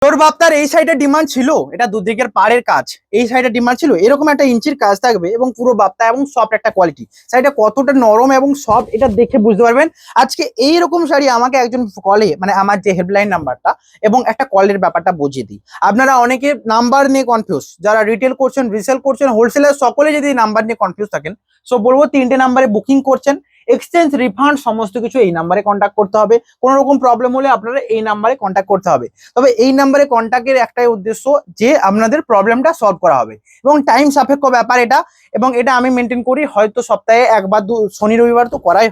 তোর বাপ্তার এই সাইডে ডিমান্ড ছিল, এটা দুদিকের পাড়ের কাজ। এই সাইডে ডিমান্ড ছিল এরকম একটা ইঞ্চির কাজ থাকবে এবং পুরো বাপ্তা এবং সফট একটা কোয়ালিটি। শাড়িটা কতটা নরম এবং সফট এটা দেখে বুঝতে পারবেন। আজকে এইরকম শাড়ি আমাকে একজন কলে, মানে আমার যে হেল্পলাইন নাম্বারটা এবং একটা কলের ব্যাপারটা বুঝিয়ে দিই। আপনারা অনেকে নাম্বার নিয়ে কনফিউজ, যারা রিটেল করছেন, রিসেল করছেন, হোলসেলার, সকলে যদি নাম্বার নিয়ে কনফিউজ থাকেন, সো বলবো 3টে নাম্বারে বুকিং করছেন, এক্সচেঞ্জ, রিফান্ড সমস্ত কিছু এই নাম্বারে কন্ট্যাক্ট করতে হবে। কোনো রকম প্রবলেম হলে আপনারা এই নাম্বারে কন্ট্যাক্ট করতে হবে। তবে এই নাম্বারে কন্ট্যাক্টের একটাই উদ্দেশ্য যে আপনাদের প্রবলেমটা সলভ করা হবে এবং টাইম সাপেক্ষ ব্যাপার এটা। এবং এটা আমি মেনটেন করি, হয়তো সপ্তাহে একবার শনি রবিবার তো করাই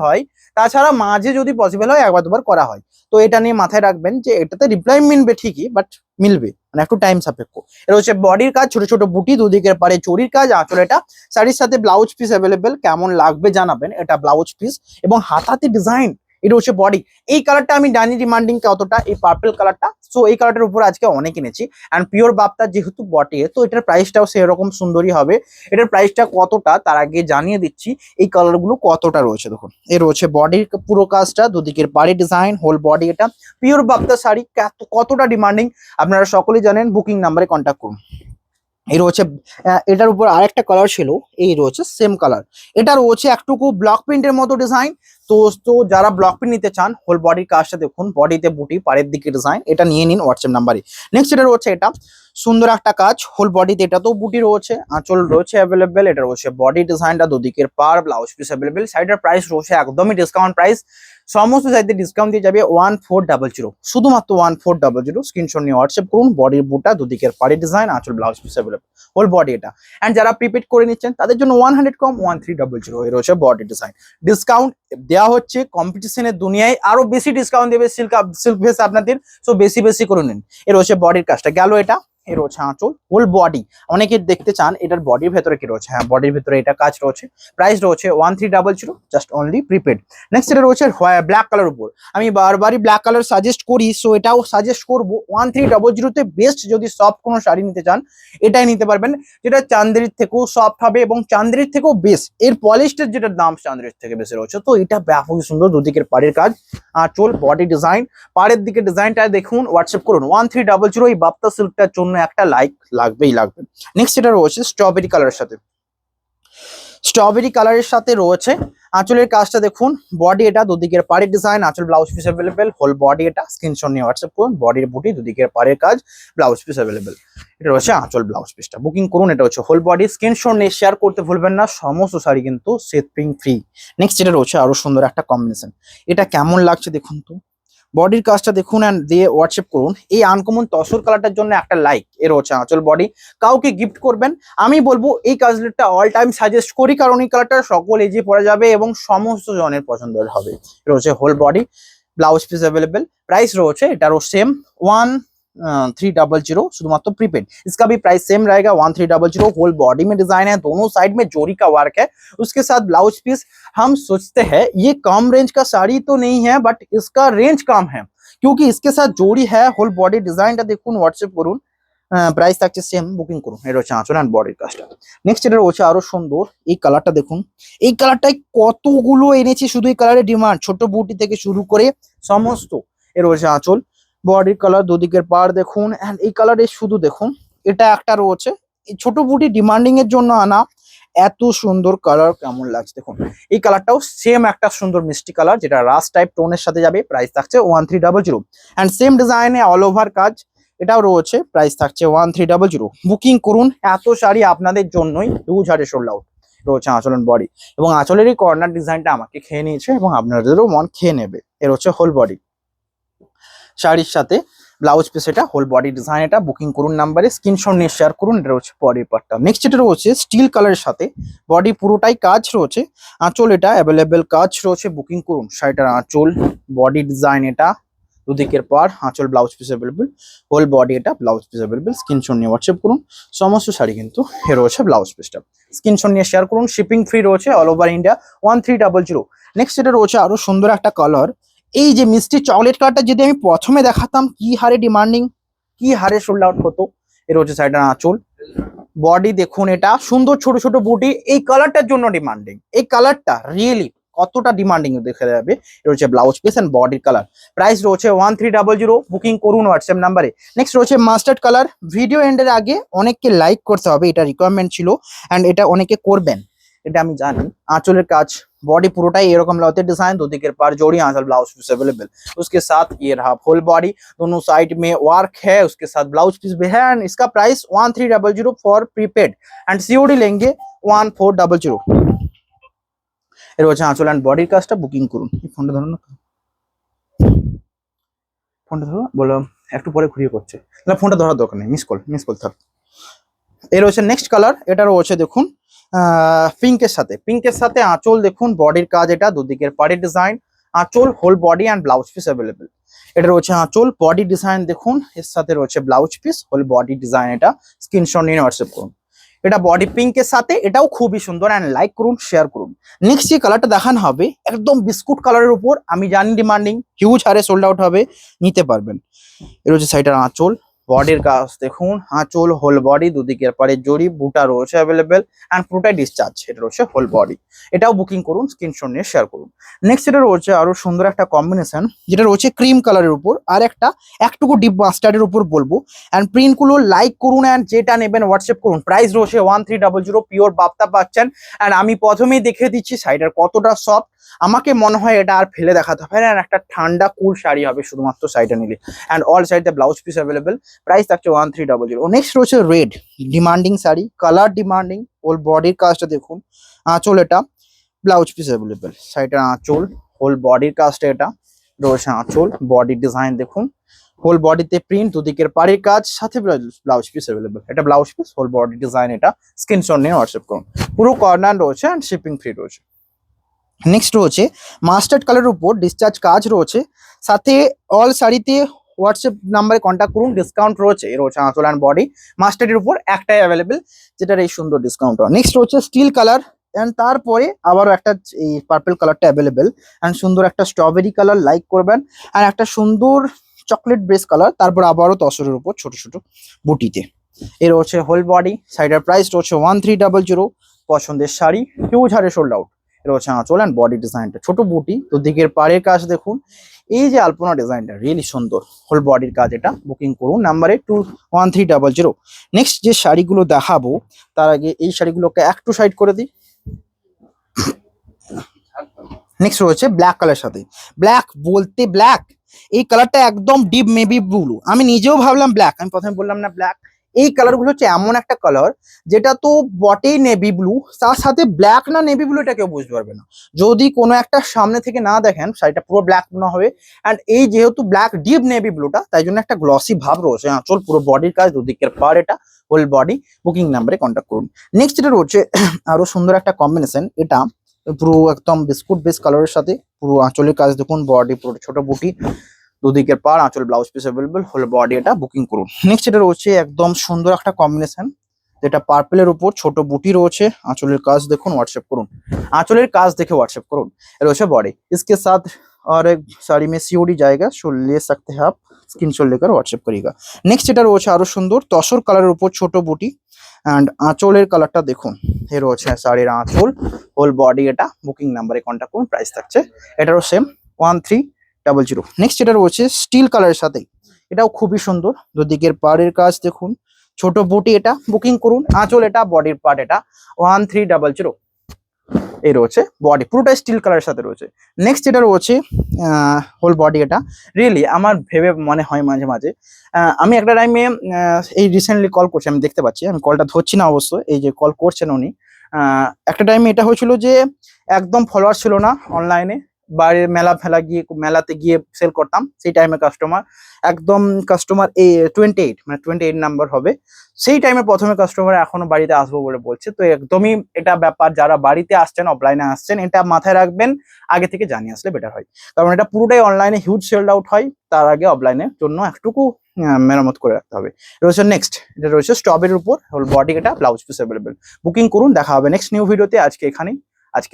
হয়, তাছাড়া মাঝে যদি পসিবল হয় একবার দুবার করা হয়। তো এটা নিয়ে মাথায় রাখবেন যে এটাতে রিপ্লাই মিলবে ঠিকই, বাট মিলবে মানে একটু টাইম সাপেক্ষ। এটা হচ্ছে বডির কাজ, ছোট ছোট বুটি, দুদিকের পারে চুরির কাজ, আঁচল এটা। শাড়ির সাথে ব্লাউজ পিস অ্যাভেলেবেল, কেমন লাগবে জানাবেন। এটা ব্লাউজ পিস এবং হাতাতে ডিজাইন। এটা হচ্ছে বডি। এই কালারটা আমি জানি ডিমান্ডিং কতটা, এই পার্পল কালারটা। সো এই কালারটার উপর আজকে অনেক কিনেছি। অ্যান্ড পিওর বাপ্তা যেহেতু বটে, তো এটার প্রাইসটাও সেরকম সুন্দরই হবে। এটার প্রাইসটা কতটা তার আগে জানিয়ে দিচ্ছি, এই কালারগুলো কতটা রয়েছে দেখুন। এ রয়েছে বডির পুরো কাজটা, দুদিকের পাড়ে ডিজাইন, হোল বডি। এটা পিওর বাপ্তা শাড়ি কতটা ডিমান্ডিং আপনারা সকলেই জানেন। বুকিং নাম্বারে কন্ট্যাক্ট করুন। এই রয়েছে এটার উপর আরেকটা কালার ছিল, এই রয়েছে সেম কালার। এটা রয়েছে একটুকু ব্লক প্রিন্টের মতো ডিজাইন। তো যারা ব্লক প্রিন্ট নিতে চান, হোল বডির কাজটা দেখুন, বডিতে বুটি, পাড়ের দিকে ডিজাইন, এটা নিয়ে নিন হোয়াটসঅ্যাপ নাম্বারে। নেক্সট এটা রয়েছে এটা সুন্দর একটা কাজ, হোল বডিতে এটাতেও বুটি রয়েছে, আঁচল রয়েছে অ্যাভেলেবেল। এটা রয়েছে বডি ডিজাইনটা, দুদিকের পার, ব্লাউজ পিস অ্যাভেলেবেল। শাড়িটার প্রাইস রয়েছে একদমই ডিসকাউন্ট প্রাইস, সমস্ত সাইডে ডিসকাউন্ট দিয়ে যাবে 1400, শুধুমাত্র 1400। স্ক্রিনশট নিয়ে হোয়াটসঅ্যাপ করুন। বডির বুটা, দুদিকের পাড়ি ডিজাইন, আঁচল blouse piece available, whole body এটা। অ্যান্ড যারা প্রিপেড করে নিচ্ছেন তাদের জন্য 100 কম, 1300 এর রয়েছে বডি ডিজাইন। ডিসকাউন্ট দেওয়া হচ্ছে, কম্পিটিশনের দুনিয়ায় আরো বেশি ডিসকাউন্ট দেবে সিল্ক ভেস আপনাদের। সো বেশি বেশি করে নিন। এর রয়েছে বডির কাজটা গেল এটা। এর রয়েছে আঁচল, হোল বডি। অনেকে দেখতে চান এটার বডির ভেতরে কি রয়েছে। হ্যাঁ, বডির ভেতরে এটা কাজ রয়েছে। প্রাইস রয়েছে 1300, জাস্ট অনলি প্রিপেড। নেক্সট এটা রয়েছে ব্ল্যাক কালার উপর। আমি বারবারই ব্ল্যাক কালার সাজেস্ট করি, সো এটাও সাজেস্ট করবো। 1300 বেস্ট যদি সফট কোনো শাড়ি নিতে চান এটাই নিতে পারবেন, যেটা চান্দেরির থেকেও সফট হবে এবং চান্দেরির থেকেও বেস্ট। এর পলিশটার যেটা দাম চান্দেরির থেকে বেশি রয়েছে। তো এটা ব্যাপক সুন্দর, দুদিকের পাড়ের কাজ, আঁচল, বডি ডিজাইন, পাড়ের দিকে ডিজাইনটা দেখুন। হোয়াটসঅ্যাপ করুন 1300। এই বাপ্তা সিল্কটার জন্য একটা লাইক লাগবেই লাগবে। নেক্সট এটা রয়েছে স্ট্রবেরি কালারের সাথে, স্ট্রবেরি কালারের সাথে রয়েছে আঁচলের কাজটা দেখুন। বডি এটা, দুদিকের পাড়ের ডিজাইন, আঁচল blouse piece available, whole body এটা। স্ক্রিনশট নিয়ে হোয়াটসঅ্যাপ করুন। বডির বুটি, দুদিকের পাড়ের কাজ, ব্লাউজ পিস অ্যাভেলেবেল। এটা রয়েছে আঁচল, ব্লাউজ পিসটা বুকিং করুন। এটা হচ্ছে হোল বডি। স্ক্রিনশট নিয়ে শেয়ার করতে ভুলবেন না, সমস্ত শাড়ি কিন্তু শিপিং ফ্রি। নেক্সট এটা রয়েছে আরো সুন্দর একটা কম্বিনেশন। এটা কেমন লাগছে দেখুন তো, বডির কাজটা দেখুন অ্যান্ড দিয়ে হোয়াটসঅ্যাপ করুন। এই আনকমন তসর কালারটার জন্য একটা লাইক। এর হচ্ছে আঁচল, বডি, কাউকে গিফট করবেন। আমি বলবো এই কালারটা অল টাইম সাজেস্ট করি, কারণ এই কালারটা সকল এজে পরা যাবে এবং সমস্ত জনের পছন্দের হবে। এটা হচ্ছে whole body, blouse piece available. Price রয়েছে এটারও সেম 1300, শুধुमात्र प्रीपेड। इसका भी प्राइस सेम रहेगा 1300। होल बॉडी में डिजाइन है, दोनों साइड में जोरी का वर्क है, उसके साथ ब्लाउज पीस। हम सोचते हैं ये कम रेंज का साड़ी तो नहीं है, बट इसका रेंज कम है क्योंकि इसके साथ जोड़ी है। होल बॉडी डिजाइन দেখুন, হোয়াটসঅ্যাপ করুন। প্রাইস থাকছে সেম, বুকিং করুন। এটা হচ্ছে আঁচল অ্যান্ড বডির কাজটা। নেক্সট এটা হচ্ছে আরো সুন্দর, এই কালারটা দেখুন। এই কালারটাই কতগুলো এনেছি, শুধু এই কালারের ডিমান্ড, ছোট বুটি থেকে শুরু করে সমস্ত। এর হচ্ছে আঁচল, বডির কালার, দুদিকের পাড় দেখুন। এন্ড এই কালারে শুধু দেখুন, এটা একটা রয়েছে, এই ছোট বুটি ডিমান্ডিং এর জন্য আনা। এত সুন্দর কালার, কেমন লাগছে দেখুন। এই কালারটাও সেম একটা সুন্দর মিষ্টি কালার, যেটা রাস্ট টাইপ টোনের সাথে যাবে। প্রাইস থাকছে 1300 এন্ড সেম ডিজাইনে অল ওভার কাজ, এটাও রয়েছে। প্রাইস থাকছে 1300। বুকিং করুন। এত শাড়ি আপনাদের জন্যই 2000 সোল্ড আউট। রয়েছে আঁচল বডি এবং আঁচলের এই কর্নার ডিজাইনটা আমাকে খেয়ে নিয়েছে এবং আপনাদেরও মন খেয়ে নেবে। এর হচ্ছে হোল বডি, শাড়ির সাথে ব্লাউজ পিস, এটা হোল বডি ডিজাইন। এটা বুকিং করুন নাম্বারে, স্ক্রিনশট নিয়ে শেয়ার করুন। এটা হচ্ছে বডির পার্টটা। নেক্সট এটা রয়েছে স্টিল কালারের সাথে, বডি পুরোটাই কাজ রয়েছে, আঁচল এটা অ্যাভেলেবেল কাজ রয়েছে। বুকিং করুন। শাড়িটার আঁচল, বডি ডিজাইন এটা, দুদিকের পার, আঁচল, blouse piece available, whole body এটা, ব্লাউজ পিস অ্যাভেলেবেল। স্ক্রিনশট নিয়ে হোয়াটসঅ্যাপ করুন। সমস্ত শাড়ি কিন্তু এ রয়েছে ব্লাউজ পিসটা, স্ক্রিনশট নিয়ে শেয়ার করুন। শিপিং ফ্রি রয়েছে অল ওভার ইন্ডিয়া 1300। নেক্সট এটা রয়েছে আরো সুন্দর একটা কালার, এই যে মিষ্টি চকলেট কালারটা যদি আমি প্রথমে দেখাতাম কি হারে ডিমান্ডিং, কি হারে সোল্ড আউট হতো। এর হচ্ছে সাইডের আঁচল, বডি দেখুন, এটা সুন্দর ছোট ছোট বুটি। এই কালারটার জন্য ডিমান্ডিং, এই কালারটা রিয়েলি কতটা ডিমান্ডিং দেখা যাবে। এটা হচ্ছে ব্লাউজ পিস এন্ড বডির কালার। প্রাইস রয়েছে 1300, বুকিং করুন হোয়াটসঅ্যাপ নাম্বারে। নেক্সট রয়েছে মাস্টার্ড কালার। ভিডিও এন্ডের আগে অনেককে লাইক করতে হবে, এটা রিকোয়ারমেন্ট ছিল এন্ড এটা অনেকে করবেন, এটা আমি জানি। आंचलेर काज बॉडी पूराटाई एरकम लाते डिजाइन, दो दिकेर पार जोड़ी आंचल ब्लाउज पीस अवेलेबल। उसके साथ ये रहा फुल बॉडी, दोनों साइड में वर्क है, उसके साथ ब्लाउज पीस भी है एंड इसका price 1300 for prepaid and COD लेंगे 1400। এর হচ্ছে আঁচল এন্ড বডির কাজটা বুকিং করুন। এই ফোনটা ধরুন না, ফোনটা ধরো, বলো একটু পরে ঘুরিয়ে করছে না, ফোনটা ধরার দরকার নেই, মিস কল থাক। এর হচ্ছে নেক্সট কালার, এটারও হচ্ছে দেখুন পিঙ্কের সাথে আঁচল দেখুন, বডির কাজ, এটা দুদিকের পাড়ের ডিজাইন, আঁচল whole body and blouse piece available. এটা রয়েছে আঁচল বডি ডিজাইন দেখুন, এর সাথে রয়েছে blouse piece whole body design. এটা স্ক্রিনশট নিয়ে হোয়াটসঅ্যাপ করুন। এটা বডি পিঙ্কের সাথে, এটাও খুবই সুন্দর এন্ড লাইক করুন, শেয়ার করুন। নেক্সট যে কালারটা দেখানো হবে একদম বিস্কুট কালারের উপর, আমি জানি ডিমান্ডিং, হিউজ হারে সোল্ড আউট হবে, নিতে পারবেন। এর হচ্ছে সাইডের আঁচল, বডির কাজ দেখুন, আঁচল হোল বডি, দুদিকের পারে জড়ি, বুটা রয়েছে অ্যাভেলেবেল এন্ড পুরোটাই ডিসচার্জ। এটা রয়েছে হোল বডি, এটাও বুকিং করুন, স্ক্রিনশট নিয়ে শেয়ার করুন। নেক্সট এটা রয়েছে আরো সুন্দর একটা কম্বিনেশন, যেটা রয়েছে ক্রিম কালারের উপর আর একটা একটুকু ডিপ মাস্টার্ডের উপর বলবো এন্ড প্রিন্ট গুলো লাইক করুন এন্ড যেটা নেবেন হোয়াটসঅ্যাপ করুন। প্রাইস রয়েছে 1300, পিওর বাপ্তা পাচ্ছেন এন্ড আমি প্রথমেই দেখে দিচ্ছি শাড়িটার কতটা সফট। আমাকে মনে হয় এটা আর ফেলে দেখাতে হবে না, একটা ঠান্ডা কুল শাড়ি হবে শুধুমাত্র শাড়িটা নিলে এন্ড অল সাইডে ব্লাউজ পিস অ্যাভেলেবেল। প্রাইস থাকছে 1300। নেক্সট রয়েছে রেড, ডিমান্ডিং শাড়ি, কালার ডিমান্ডিং, হোল বডির কাজটা দেখুন, আঁচল এটা, ব্লাউজ পিস অ্যাভেলেবেল। শাড়িটার আঁচল হোল বডির কাজটা, এটা রয়েছে আঁচল বডির ডিজাইন দেখুন, হোল বডিতে প্রিন্ট, দুদিকের পাড়ের কাজ, সাথে ব্লাউজ পিস অ্যাভেলেবেল। এটা blouse piece whole body design, এটা স্ক্রিনশট নিয়ে হোয়াটসঅ্যাপ করুন। পুরো কর্নার রয়েছে এন্ড শিপিং ফ্রি রয়েছে। নেক্সট রয়েছে মাস্টার্ড কালারের উপর ডিসচার্জ কাজ রয়েছে, সাথে অল শাড়িতে হোয়াটসঅ্যাপ নাম্বারে কন্ট্যাক্ট করুন, ডিসকাউন্ট রয়েছে। এর হচ্ছে আঁচল অ্যান্ড বডি মাস্টার্ডের উপর একটাই অ্যাভেলেবেল, যেটার এই সুন্দর ডিসকাউন্ট। নেক্সট রয়েছে স্টিল কালার এন্ড তারপরে আবারও একটা এই পার্পল কালারটা অ্যাভেলেবেল এন্ড সুন্দর একটা স্ট্রবেরি কালার লাইক করবেন আর একটা সুন্দর চকলেট ব্রেস কালার, তারপর আবারও তসরের উপর ছোট ছোট বুটিতে। এর হচ্ছে হোল বডি, সাইডের প্রাইস রয়েছে 1300। পছন্দের শাড়ি হিউজ হারে সোল্ড আউট। এটা হচ্ছে আঁচল এন্ড বডি ডিজাইনটা, ছোট বুটি, তো দিকের পাড়ের কাজ দেখুন, এই যে আলপনা ডিজাইনটা রিয়েলি সুন্দর, হোল বডির কাজ। এটা বুকিং করুন নাম্বারে 1300। নেক্সট যে শাড়িগুলো দেখাবো তার আগে এই শাড়িগুলোকে একটু সাইড করে দিই। নেক্সট রয়েছে ব্ল্যাক কালার সাথে, ব্ল্যাক বলতে ব্ল্যাক, এই কালারটা একদম ডিপ মেবি ব্লু, আমি নিজেও ভাবলাম ব্ল্যাক, আমি প্রথমে বললাম না ব্ল্যাক। এই কালার গুলো হচ্ছে এমন একটা কালার যেটা তো বটেই নেভি ব্লু, তার সাথে ব্ল্যাক না নেভি ব্লু এটা কেউ বুঝতে পারবে না যদি কোনো একটা সামনে থেকে না দেখেন, শাড়িটা পুরো ব্ল্যাক মনে হবে। অ্যান্ড এই যেহেতু ব্ল্যাক ডিপ নেভি ব্লুটা, তাই জন্য একটা গ্লসি ভাব রয়েছে। আঁচল পুরো বডির কাজ, দুদিকের পার, এটা হোল বডি। বুকিং নাম্বারে কন্ট্যাক্ট করুন। নেক্সট এটা রয়েছে আরো সুন্দর একটা কম্বিনেশন, এটা পুরো একদম বিস্কুট বেস কালারের সাথে, পুরো আঁচলের কাজ দেখুন, বডি পুরো ছোট বুটি, দুদিকের পার, আঁচল blouse piece available, whole body. এটা বুকিং করুন। নেক্সট এটা রয়েছে একদম সুন্দর একটা কম্বিনেশন, যেটা পার্পলের উপর ছোট বুটি রয়েছে, আঁচলের কাজ দেখুন, হোয়াটসঅ্যাপ করুন। আঁচলের কাজ দেখে হোয়াটসঅ্যাপ করুন। এটা রয়েছে बॉडी, इसके साथ और एक साड़ी में सीओडी जाएगा, सो ले सकते हैं आप, स्क्रीनशॉट लेकर व्हाट्सएप करिएगा। नेक्स्ट এটা রয়েছে আরো সুন্দর তসর কালারের উপর ছোট বুটি এন্ড আঁচলের কালারটা দেখুন, এর রয়েছে শাড়ির আঁচল, হোল বডি। এটা বুকিং নাম্বারে কন্ট্যাক্ট করুন। প্রাইস থাকছে এটারও সেম 1300। নেক্সট এটা রয়েছে স্টিল কালারের সাথে, এটাও খুবই সুন্দর, দুদিকের পাড়ের কাজ দেখুন, ছোট বুটি। এটা বুকিং করুন। আঁচল এটা, বডির পার্ট এটা 1300। এই রয়েছে বডি, পুরোটা স্টিল কালারের সাথে রয়েছে। নেক্সট এটা রয়েছে হোল বডি। এটা রিয়েলি আমার ভেবে মনে হয় মাঝে মাঝে, আমি একটা টাইমে এই রিসেন্টলি কল করছি, আমি দেখতে পাচ্ছি, আমি কলটা ধরছি না অবশ্য, এই যে কল করছেন উনি, একটা টাইমে এটা হয়েছিল যে একদম ফলোয়ার ছিল না অনলাইনে, বাইরের মেলাতে গিয়ে সেল করতাম, সেই টাইমে কাস্টমার এই 28 মানে 28 নাম্বার হবে, সেই টাইমে প্রথমে কাস্টমার এখনো বাড়িতে আসবো বলে বলছে। তো একদমই এটা ব্যাপার, যারা বাড়িতে আসছেন, অফলাইনে আসছেন, এটা মাথায় রাখবেন, আগে থেকে জানিয়ে আসলে বেটার হয়, কারণ এটা পুরোটাই অনলাইনে হিউজ সেল আউট হয়, তার আগে অফলাইনের জন্য একটুকু মেরামত করে রাখতে হবে। রয়েছে নেক্সট, এটা রয়েছে স্ট্রবেরির উপর, হোল বডি, এটা ব্লাউজ পিস অ্যাভেলেবেল। বুকিং করুন, দেখা হবে নেক্সট নিউ ভিডিওতে। আজকে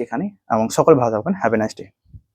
এখানেই এবং সকল ভালো থাকবেন। Have a nice day.